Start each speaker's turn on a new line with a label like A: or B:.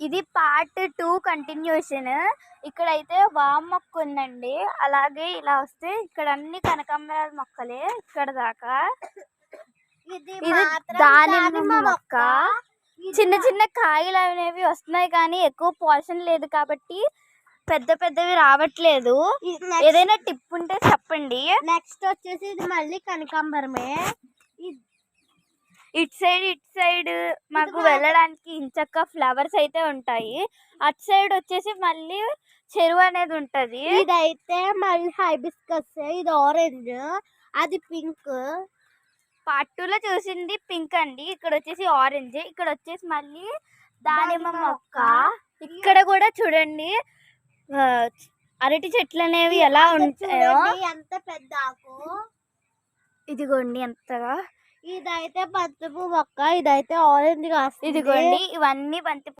A: ఇది part 2 continuation. ఇక్కడైతే వామ మొక్క ఉందండి. అలాగే ఇలా వస్తే ఇక్కడ అన్ని కనకాంబరాల మొక్కలే ఇక్కడ దాకా. ఇది దానిమ్మ మొక్క. చిన్న చిన్న కాయలు అనేవి వస్తున్నాయి కానీ ఎక్కువ పోర్షన్ లేదు కాబట్టి పెద్ద పెద్దవి రావట్లేదు. ఏదైనా టిప్ ఉంటే చెప్పండి.
B: నెక్స్ట్ వచ్చేసి ఇది మళ్ళీ కనకాంబరమే.
A: ఇటు సైడ్ మాకు వెళ్ళడానికి ఇంచక్క ఫ్లవర్స్ అయితే ఉంటాయి. అటు సైడ్ వచ్చేసి మళ్ళీ చెరువు అనేది ఉంటది.
B: ఇదైతే మళ్ళీ హైబిస్కస్, ఇది ఆరెంజ్, అది పింక్.
A: పార్ట్ 2 లో చూసింది పింక్ అండి. ఇక్కడ వచ్చేసి ఆరెంజ్, ఇక్కడ వచ్చేసి మళ్ళీ దానిమ్మ మొక్క. ఇక్కడ కూడా చూడండి అరటి చెట్లు అనేవి ఎలా ఉంటాయో.
B: ఎంత పెద్ద ఆకు.
A: ఇదిగోండి ఎంతగా.
B: ఇదైతే బంతిపూ మొక్క, ఇదైతే ఆరెంజ్ కాస్తుంది.
A: ఇదిగోండి ఇవన్నీ బంతి